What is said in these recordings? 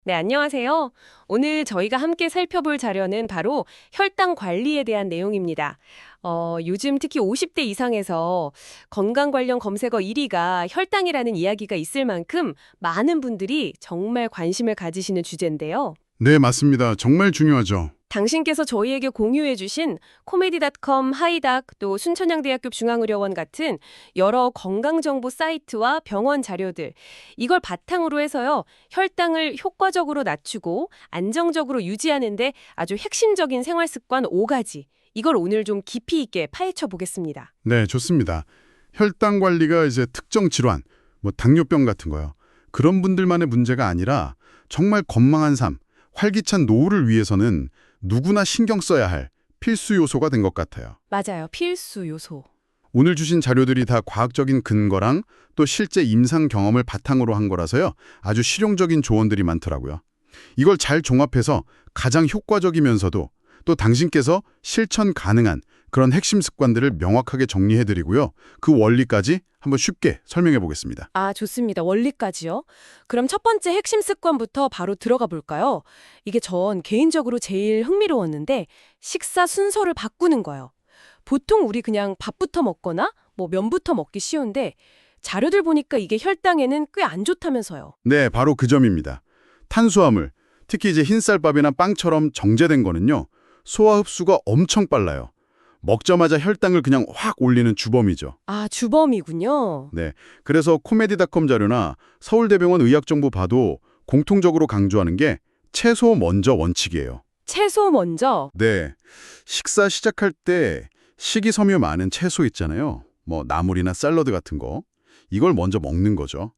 네, 안녕하세요. 오늘 저희가 함께 살펴볼 자료는 바로 혈당 관리에 대한 내용입니다. 요즘 특히 50대 이상에서 건강 관련 검색어 1위가 혈당이라는 이야기가 있을 만큼 많은 분들이 정말 관심을 가지시는 주제인데요. 네, 맞습니다. 정말 중요하죠. 당신께서 저희에게 공유해주신 코메디닷컴, 하이닥, 또 순천향대학교 중앙의료원 같은 여러 건강정보 사이트와 병원 자료들, 이걸 바탕으로 해서요, 혈당을 효과적으로 낮추고 안정적으로 유지하는데 아주 핵심적인 생활습관 5가지, 이걸 오늘 좀 깊이 있게 파헤쳐 보겠습니다. 네, 좋습니다. 혈당 관리가 이제 특정 질환, 당뇨병 같은 거요. 그런 분들만의 문제가 아니라 정말 건강한 삶, 활기찬 노후를 위해서는 누구나 신경 써야 할 필수 요소가 된 것 같아요. 맞아요. 필수 요소. 오늘 주신 자료들이 다 과학적인 근거랑 또 실제 임상 경험을 바탕으로 한 거라서요. 아주 실용적인 조언들이 많더라고요. 이걸 잘 종합해서 가장 효과적이면서도 또 당신께서 실천 가능한 그런 핵심 습관들을 명확하게 정리해드리고요. 그 원리까지 한번 쉽게 설명해 보겠습니다. 아, 좋습니다. 원리까지요? 그럼 첫 번째 핵심 습관부터 바로 들어가 볼까요? 이게 전 개인적으로 제일 흥미로웠는데 식사 순서를 바꾸는 거예요. 보통 우리 그냥 밥부터 먹거나 면부터 먹기 쉬운데 자료들 보니까 이게 혈당에는 꽤 안 좋다면서요. 네, 바로 그 점입니다. 탄수화물, 특히 이제 흰쌀밥이나 빵처럼 정제된 거는요. 소화 흡수가 엄청 빨라요. 먹자마자 혈당을 그냥 확 올리는 주범이죠. 아, 주범이군요. 네, 그래서 코메디닷컴 자료나 서울대병원 의학정보 봐도 공통적으로 강조하는 게 채소 먼저 원칙이에요. 채소 먼저. 네, 식사 시작할 때 식이섬유 많은 채소 있잖아요. 나물이나 샐러드 같은 거. 이걸 먼저 먹는 거죠.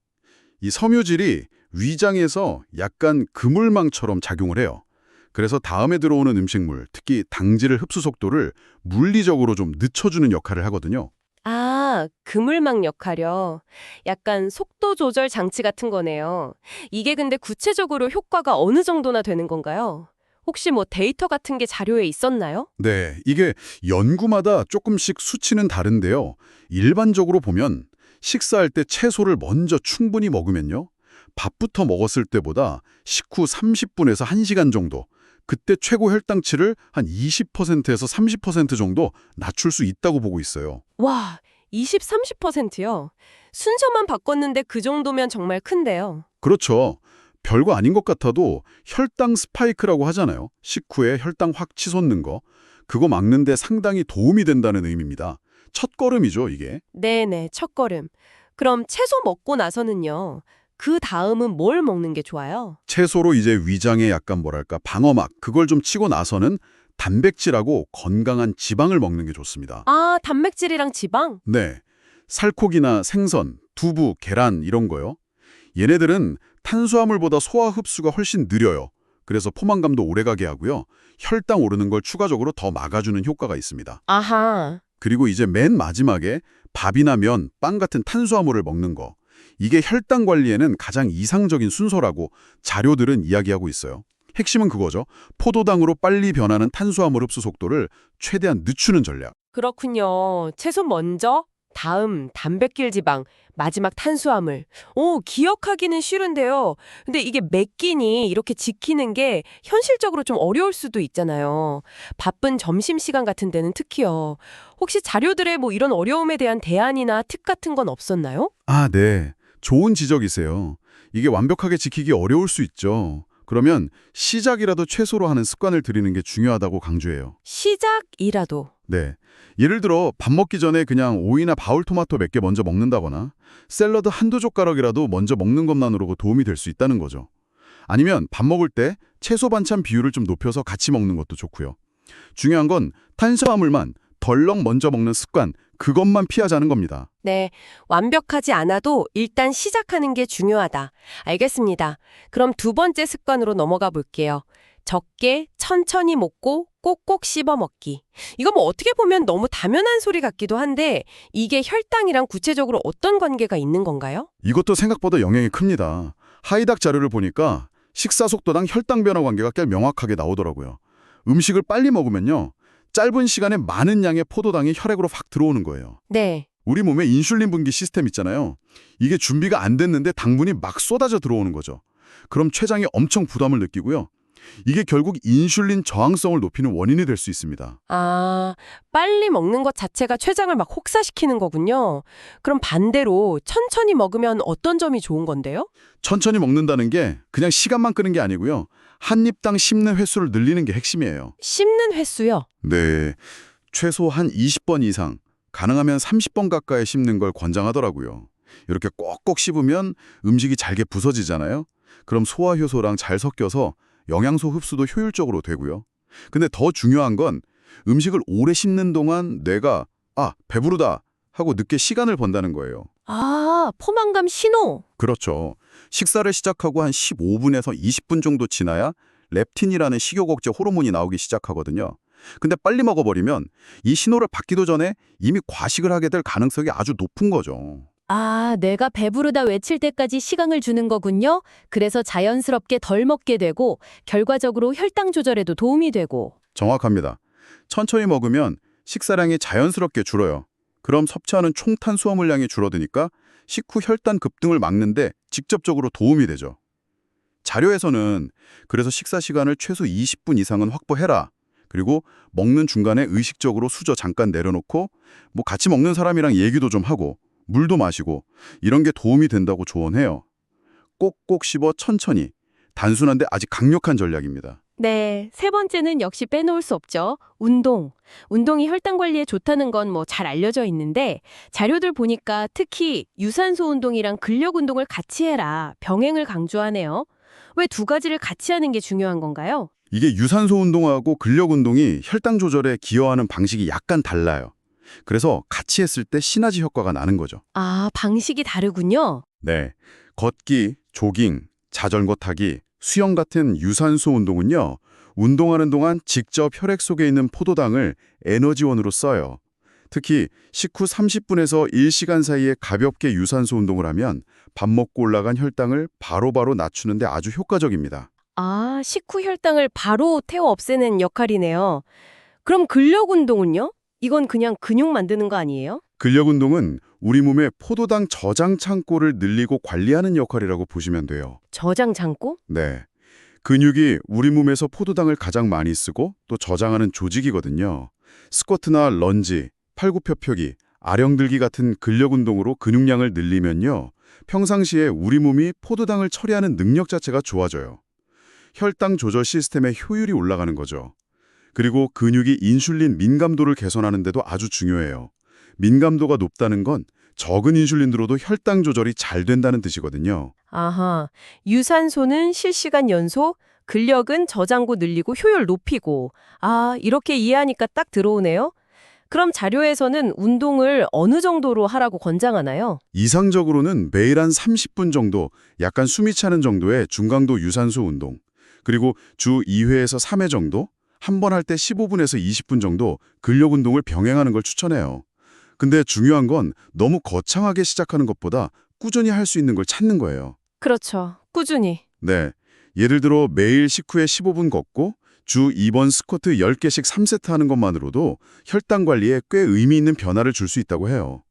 이 섬유질이 위장에서 약간 그물망처럼 작용을 해요. 그래서 다음에 들어오는 음식물, 특히 당질의 흡수 속도를 물리적으로 좀 늦춰주는 역할을 하거든요. 아, 그물망 역할이요. 약간 속도 조절 장치 같은 거네요. 이게 근데 구체적으로 효과가 어느 정도나 되는 건가요? 혹시 데이터 같은 게 자료에 있었나요? 네, 이게 연구마다 조금씩 수치는 다른데요. 일반적으로 보면 식사할 때 채소를 먼저 충분히 먹으면요. 밥부터 먹었을 때보다 식후 30분에서 1시간 정도, 그때 최고 혈당치를 한 20%에서 30% 정도 낮출 수 있다고 보고 있어요. 와, 20, 30%요? 순서만 바꿨는데 그 정도면 정말 큰데요. 그렇죠. 별거 아닌 것 같아도 혈당 스파이크라고 하잖아요. 식후에 혈당 확 치솟는 거. 그거 막는데 상당히 도움이 된다는 의미입니다. 첫걸음이죠, 이게. 네네, 첫걸음. 그럼 채소 먹고 나서는요. 그 다음은 뭘 먹는 게 좋아요? 채소로 이제 위장에 약간 방어막, 그걸 좀 치고 나서는 단백질하고 건강한 지방을 먹는 게 좋습니다. 아, 단백질이랑 지방? 네. 살코기나 생선, 두부, 계란 이런 거요. 얘네들은 탄수화물보다 소화 흡수가 훨씬 느려요. 그래서 포만감도 오래가게 하고요. 혈당 오르는 걸 추가적으로 더 막아주는 효과가 있습니다. 아하. 그리고 이제 맨 마지막에 밥이나 면, 빵 같은 탄수화물을 먹는 거. 이게 혈당 관리에는 가장 이상적인 순서라고 자료들은 이야기하고 있어요. 핵심은 그거죠. 포도당으로 빨리 변하는 탄수화물 흡수 속도를 최대한 늦추는 전략. 그렇군요. 채소 먼저, 다음 단백질 지방, 마지막 탄수화물. 오, 기억하기는 쉬운데요. 근데 이게 몇 끼니 이렇게 지키는 게 현실적으로 좀 어려울 수도 있잖아요. 바쁜 점심시간 같은 데는 특히요. 혹시 자료들에 이런 어려움에 대한 대안이나 팁 같은 건 없었나요? 아, 네. 좋은 지적이세요. 이게 완벽하게 지키기 어려울 수 있죠. 그러면 시작이라도 최소로 하는 습관을 들이는 게 중요하다고 강조해요. 시작이라도. 네. 예를 들어 밥 먹기 전에 그냥 오이나 바울토마토 몇 개 먼저 먹는다거나 샐러드 한두 젓가락이라도 먼저 먹는 것만으로도 도움이 될 수 있다는 거죠. 아니면 밥 먹을 때 채소 반찬 비율을 좀 높여서 같이 먹는 것도 좋고요. 중요한 건 탄수화물만 덜렁 먼저 먹는 습관, 그것만 피하자는 겁니다. 네, 완벽하지 않아도 일단 시작하는 게 중요하다. 알겠습니다. 그럼 두 번째 습관으로 넘어가 볼게요. 적게 천천히 먹고 꼭꼭 씹어 먹기. 이거 어떻게 보면 너무 당연한 소리 같기도 한데 이게 혈당이랑 구체적으로 어떤 관계가 있는 건가요? 이것도 생각보다 영향이 큽니다. 하이닥 자료를 보니까 식사 속도랑 혈당 변화 관계가 꽤 명확하게 나오더라고요. 음식을 빨리 먹으면요. 짧은 시간에 많은 양의 포도당이 혈액으로 확 들어오는 거예요. 네. 우리 몸에 인슐린 분기 시스템 있잖아요. 이게 준비가 안 됐는데 당분이 막 쏟아져 들어오는 거죠. 그럼 췌장이 엄청 부담을 느끼고요. 이게 결국 인슐린 저항성을 높이는 원인이 될 수 있습니다. 아, 빨리 먹는 것 자체가 췌장을 막 혹사시키는 거군요. 그럼 반대로 천천히 먹으면 어떤 점이 좋은 건데요? 천천히 먹는다는 게 그냥 시간만 끄는 게 아니고요. 한 입당 씹는 횟수를 늘리는 게 핵심이에요. 씹는 횟수요? 네, 최소 한 20번 이상, 가능하면 30번 가까이 씹는 걸 권장하더라고요. 이렇게 꼭꼭 씹으면 음식이 잘게 부서지잖아요. 그럼 소화 효소랑 잘 섞여서 영양소 흡수도 효율적으로 되고요. 근데 더 중요한 건 음식을 오래 씹는 동안 뇌가 배부르다 하고 늦게 시간을 번다는 거예요. 아, 포만감 신호. 그렇죠. 식사를 시작하고 한 15분에서 20분 정도 지나야 렙틴이라는 식욕 억제 호르몬이 나오기 시작하거든요. 근데 빨리 먹어버리면 이 신호를 받기도 전에 이미 과식을 하게 될 가능성이 아주 높은 거죠. 아, 내가 배부르다 외칠 때까지 시간을 주는 거군요. 그래서 자연스럽게 덜 먹게 되고 결과적으로 혈당 조절에도 도움이 되고. 정확합니다. 천천히 먹으면 식사량이 자연스럽게 줄어요. 그럼 섭취하는 총 탄수화물량이 줄어드니까 식후 혈당 급등을 막는데 직접적으로 도움이 되죠. 자료에서는 그래서 식사 시간을 최소 20분 이상은 확보해라. 그리고 먹는 중간에 의식적으로 수저 잠깐 내려놓고 같이 먹는 사람이랑 얘기도 좀 하고 물도 마시고 이런 게 도움이 된다고 조언해요. 꼭꼭 씹어 천천히. 단순한데 아직 강력한 전략입니다. 네, 세 번째는 역시 빼놓을 수 없죠. 운동. 운동이 혈당 관리에 좋다는 건 잘 알려져 있는데 자료들 보니까 특히 유산소 운동이랑 근력 운동을 같이 해라. 병행을 강조하네요. 왜 두 가지를 같이 하는 게 중요한 건가요? 이게 유산소 운동하고 근력 운동이 혈당 조절에 기여하는 방식이 약간 달라요. 그래서 같이 했을 때 시너지 효과가 나는 거죠. 아, 방식이 다르군요. 네, 걷기, 조깅, 자전거 타기, 수영 같은 유산소 운동은요. 운동하는 동안 직접 혈액 속에 있는 포도당을 에너지원으로 써요. 특히 식후 30분에서 1시간 사이에 가볍게 유산소 운동을 하면 밥 먹고 올라간 혈당을 바로바로 낮추는 데 아주 효과적입니다. 아, 식후 혈당을 바로 태워 없애는 역할이네요. 그럼 근력 운동은요? 이건 그냥 근육 만드는 거 아니에요? 근력 운동은 우리 몸의 포도당 저장 창고를 늘리고 관리하는 역할이라고 보시면 돼요. 저장 창고? 네. 근육이 우리 몸에서 포도당을 가장 많이 쓰고 또 저장하는 조직이거든요. 스쿼트나 런지, 팔굽혀펴기, 아령들기 같은 근력 운동으로 근육량을 늘리면요. 평상시에 우리 몸이 포도당을 처리하는 능력 자체가 좋아져요. 혈당 조절 시스템의 효율이 올라가는 거죠. 그리고 근육이 인슐린 민감도를 개선하는 데도 아주 중요해요. 민감도가 높다는 건 적은 인슐린 들어도 혈당 조절이 잘 된다는 뜻이거든요. 아하, 유산소는 실시간 연소, 근력은 저장고 늘리고 효율 높이고. 아, 이렇게 이해하니까 딱 들어오네요. 그럼 자료에서는 운동을 어느 정도로 하라고 권장하나요? 이상적으로는 매일 한 30분 정도, 약간 숨이 차는 정도의 중강도 유산소 운동, 그리고 주 2회에서 3회 정도, 한 번 할 때 15분에서 20분 정도 근력 운동을 병행하는 걸 추천해요. 근데 중요한 건 너무 거창하게 시작하는 것보다 꾸준히 할 수 있는 걸 찾는 거예요. 그렇죠. 꾸준히. 네. 예를 들어 매일 식후에 15분 걷고 주 2번 스쿼트 10개씩 3세트 하는 것만으로도 혈당 관리에 꽤 의미 있는 변화를 줄 수 있다고 해요.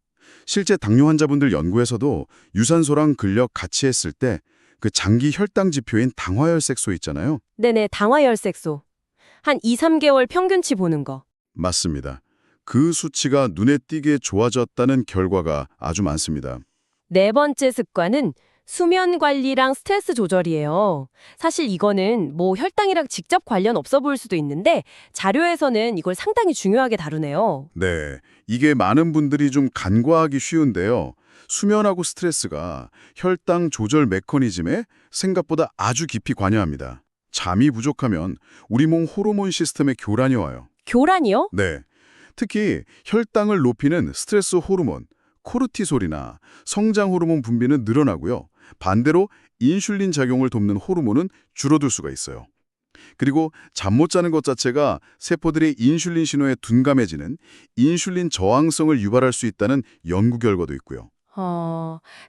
실제 당뇨 환자분들 연구에서도 유산소랑 근력 같이 했을 때 그 장기 혈당 지표인 당화혈색소 있잖아요. 네네, 당화혈색소. 한 2, 3개월 평균치 보는 거. 맞습니다. 그 수치가 눈에 띄게 좋아졌다는 결과가 아주 많습니다. 네 번째 습관은 수면 관리랑 스트레스 조절이에요. 사실 이거는 혈당이랑 직접 관련 없어 보일 수도 있는데 자료에서는 이걸 상당히 중요하게 다루네요. 네, 이게 많은 분들이 좀 간과하기 쉬운데요. 수면하고 스트레스가 혈당 조절 메커니즘에 생각보다 아주 깊이 관여합니다. 잠이 부족하면 우리 몸 호르몬 시스템에 교란이 와요. 교란이요? 네, 특히 혈당을 높이는 스트레스 호르몬, 코르티솔이나 성장 호르몬 분비는 늘어나고요. 반대로 인슐린 작용을 돕는 호르몬은 줄어들 수가 있어요. 그리고 잠 못 자는 것 자체가 세포들의 인슐린 신호에 둔감해지는 인슐린 저항성을 유발할 수 있다는 연구 결과도 있고요.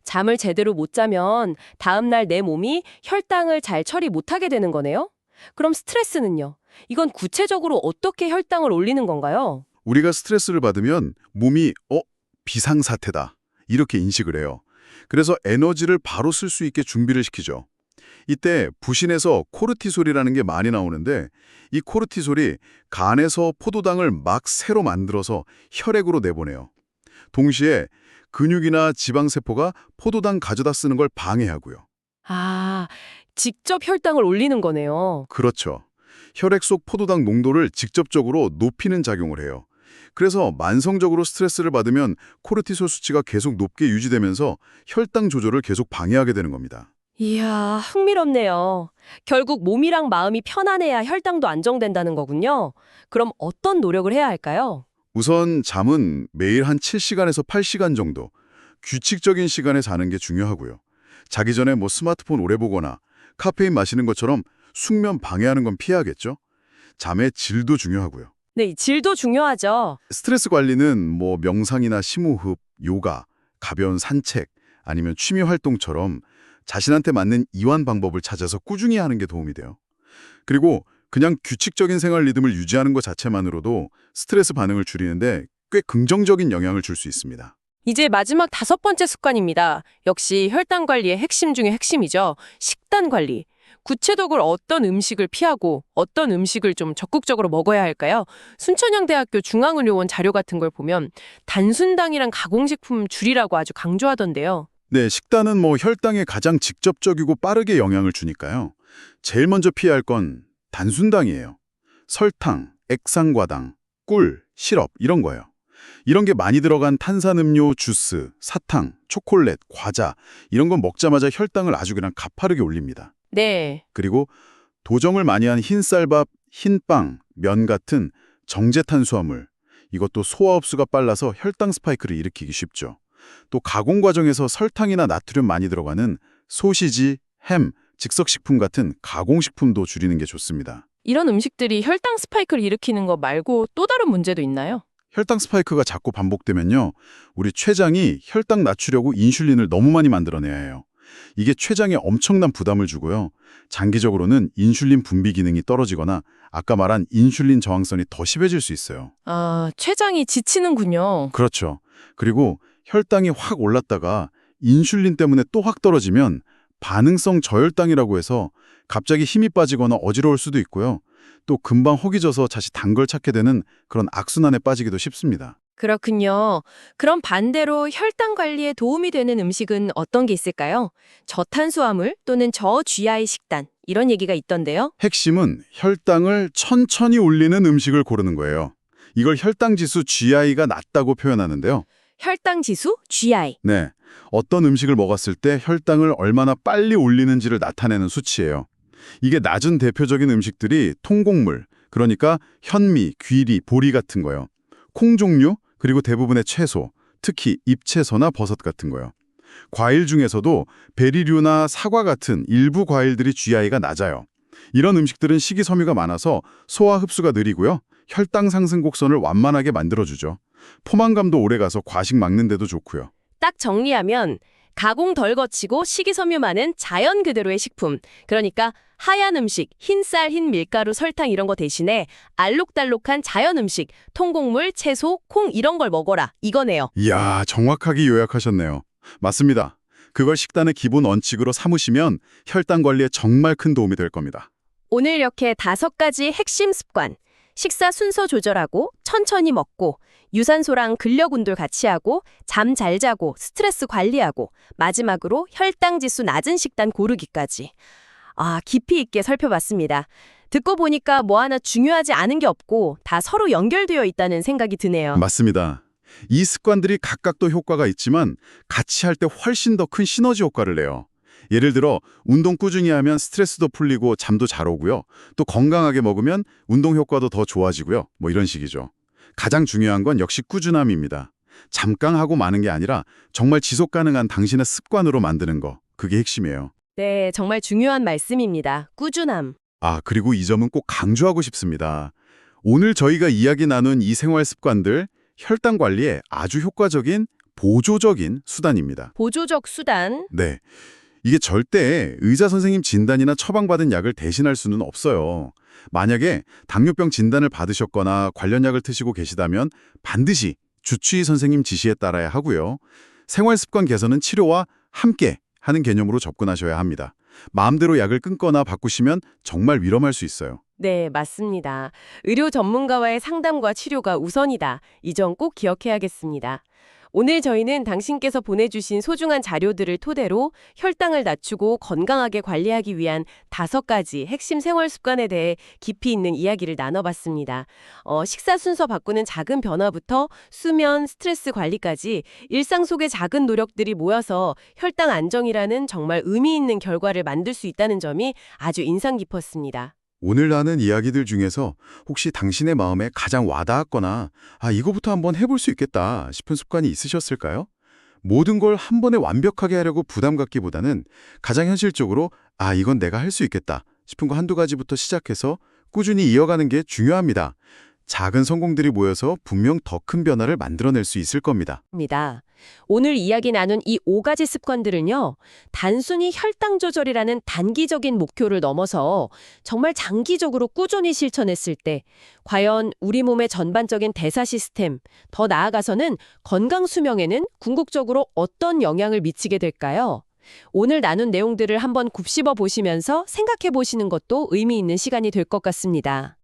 잠을 제대로 못 자면 다음날 내 몸이 혈당을 잘 처리 못하게 되는 거네요? 그럼 스트레스는요? 이건 구체적으로 어떻게 혈당을 올리는 건가요? 우리가 스트레스를 받으면 몸이 비상사태다 이렇게 인식을 해요. 그래서 에너지를 바로 쓸 수 있게 준비를 시키죠. 이때 부신에서 코르티솔이라는 게 많이 나오는데 이 코르티솔이 간에서 포도당을 막 새로 만들어서 혈액으로 내보내요. 동시에 근육이나 지방세포가 포도당 가져다 쓰는 걸 방해하고요. 아, 직접 혈당을 올리는 거네요. 그렇죠. 혈액 속 포도당 농도를 직접적으로 높이는 작용을 해요. 그래서 만성적으로 스트레스를 받으면 코르티솔 수치가 계속 높게 유지되면서 혈당 조절을 계속 방해하게 되는 겁니다. 이야, 흥미롭네요. 결국 몸이랑 마음이 편안해야 혈당도 안정된다는 거군요. 그럼 어떤 노력을 해야 할까요? 우선 잠은 매일 한 7시간에서 8시간 정도 규칙적인 시간에 자는 게 중요하고요. 자기 전에 스마트폰 오래 보거나 카페인 마시는 것처럼 숙면 방해하는 건 피해야겠죠. 잠의 질도 중요하고요. 네, 이 질도 중요하죠. 스트레스 관리는 명상이나 심호흡, 요가, 가벼운 산책, 아니면 취미 활동처럼 자신한테 맞는 이완 방법을 찾아서 꾸준히 하는 게 도움이 돼요. 그리고 그냥 규칙적인 생활 리듬을 유지하는 것 자체만으로도 스트레스 반응을 줄이는데 꽤 긍정적인 영향을 줄 수 있습니다. 이제 마지막 5번째 습관입니다. 역시 혈당 관리의 핵심 중에 핵심이죠. 식단 관리. 구체적으로 어떤 음식을 피하고 어떤 음식을 좀 적극적으로 먹어야 할까요? 순천향대학교 중앙의료원 자료 같은 걸 보면 단순당이랑 가공식품 줄이라고 아주 강조하던데요. 네, 식단은 혈당에 가장 직접적이고 빠르게 영향을 주니까요. 제일 먼저 피해야 할 건 단순당이에요. 설탕, 액상과당, 꿀, 시럽 이런 거예요. 이런 게 많이 들어간 탄산음료, 주스, 사탕, 초콜릿, 과자 이런 건 먹자마자 혈당을 아주 그냥 가파르게 올립니다. 네. 그리고 도정을 많이 한 흰쌀밥, 흰빵, 면 같은 정제탄수화물 이것도 소화 흡수가 빨라서 혈당 스파이크를 일으키기 쉽죠. 또 가공 과정에서 설탕이나 나트륨 많이 들어가는 소시지, 햄, 즉석식품 같은 가공식품도 줄이는 게 좋습니다. 이런 음식들이 혈당 스파이크를 일으키는 거 말고 또 다른 문제도 있나요? 혈당 스파이크가 자꾸 반복되면요. 우리 췌장이 혈당 낮추려고 인슐린을 너무 많이 만들어내야 해요. 이게 췌장에 엄청난 부담을 주고요. 장기적으로는 인슐린 분비 기능이 떨어지거나 아까 말한 인슐린 저항성이 더 심해질 수 있어요. 아, 췌장이 지치는군요. 그렇죠. 그리고 혈당이 확 올랐다가 인슐린 때문에 또 확 떨어지면 반응성 저혈당이라고 해서 갑자기 힘이 빠지거나 어지러울 수도 있고요. 또 금방 허기져서 다시 단 걸 찾게 되는 그런 악순환에 빠지기도 쉽습니다. 그렇군요. 그럼 반대로 혈당 관리에 도움이 되는 음식은 어떤 게 있을까요? 저탄수화물 또는 저GI 식단 이런 얘기가 있던데요. 핵심은 혈당을 천천히 올리는 음식을 고르는 거예요. 이걸 혈당지수 GI가 낮다고 표현하는데요. 혈당 지수 GI. 네, 어떤 음식을 먹었을 때 혈당을 얼마나 빨리 올리는지를 나타내는 수치예요. 이게 낮은 대표적인 음식들이 통곡물, 그러니까 현미, 귀리, 보리 같은 거요. 콩 종류, 그리고 대부분의 채소, 특히 잎채소나 버섯 같은 거요. 과일 중에서도 베리류나 사과 같은 일부 과일들이 GI가 낮아요. 이런 음식들은 식이섬유가 많아서 소화 흡수가 느리고요. 혈당 상승 곡선을 완만하게 만들어주죠. 포만감도 오래가서 과식 막는 데도 좋고요. 딱 정리하면 가공 덜 거치고 식이섬유 많은 자연 그대로의 식품. 그러니까 하얀 음식, 흰쌀, 흰 밀가루, 설탕 이런 거 대신에 알록달록한 자연 음식, 통곡물, 채소, 콩 이런 걸 먹어라. 이거네요. 이야, 정확하게 요약하셨네요. 맞습니다. 그걸 식단의 기본 원칙으로 삼으시면 혈당 관리에 정말 큰 도움이 될 겁니다. 오늘 이렇게 5가지 핵심 습관. 식사 순서 조절하고 천천히 먹고 유산소랑 근력 운동 같이 하고 잠 잘 자고 스트레스 관리하고 마지막으로 혈당 지수 낮은 식단 고르기까지. 깊이 있게 살펴봤습니다. 듣고 보니까 뭐 하나 중요하지 않은 게 없고 다 서로 연결되어 있다는 생각이 드네요. 맞습니다. 이 습관들이 각각도 효과가 있지만 같이 할 때 훨씬 더 큰 시너지 효과를 내요. 예를 들어 운동 꾸준히 하면 스트레스도 풀리고 잠도 잘 오고요. 또 건강하게 먹으면 운동 효과도 더 좋아지고요. 이런 식이죠. 가장 중요한 건 역시 꾸준함입니다. 잠깐 하고 마는 게 아니라 정말 지속 가능한 당신의 습관으로 만드는 거. 그게 핵심이에요. 네, 정말 중요한 말씀입니다. 꾸준함. 그리고 이 점은 꼭 강조하고 싶습니다. 오늘 저희가 이야기 나눈 이 생활 습관들, 혈당 관리에 아주 효과적인 보조적인 수단입니다. 보조적 수단. 네. 이게 절대 의사 선생님 진단이나 처방받은 약을 대신할 수는 없어요. 만약에 당뇨병 진단을 받으셨거나 관련 약을 드시고 계시다면 반드시 주치의 선생님 지시에 따라야 하고요. 생활 습관 개선은 치료와 함께 하는 개념으로 접근하셔야 합니다. 마음대로 약을 끊거나 바꾸시면 정말 위험할 수 있어요. 네, 맞습니다. 의료 전문가와의 상담과 치료가 우선이다. 이 점 꼭 기억해야겠습니다. 오늘 저희는 당신께서 보내주신 소중한 자료들을 토대로 혈당을 낮추고 건강하게 관리하기 위한 5가지 핵심 생활 습관에 대해 깊이 있는 이야기를 나눠봤습니다. 식사 순서 바꾸는 작은 변화부터 수면, 스트레스 관리까지 일상 속의 작은 노력들이 모여서 혈당 안정이라는 정말 의미 있는 결과를 만들 수 있다는 점이 아주 인상 깊었습니다. 오늘 나눈 이야기들 중에서 혹시 당신의 마음에 가장 와닿았거나 이거부터 한번 해볼 수 있겠다 싶은 습관이 있으셨을까요? 모든 걸 한 번에 완벽하게 하려고 부담 갖기보다는 가장 현실적으로 이건 내가 할 수 있겠다 싶은 거 한두 가지부터 시작해서 꾸준히 이어가는 게 중요합니다. 작은 성공들이 모여서 분명 더 큰 변화를 만들어낼 수 있을 겁니다. 입니다. 오늘 이야기 나눈 이 5가지 습관들은요, 단순히 혈당 조절이라는 단기적인 목표를 넘어서 정말 장기적으로 꾸준히 실천했을 때, 과연 우리 몸의 전반적인 대사 시스템, 더 나아가서는 건강 수명에는 궁극적으로 어떤 영향을 미치게 될까요? 오늘 나눈 내용들을 한번 곱씹어 보시면서 생각해 보시는 것도 의미 있는 시간이 될 것 같습니다.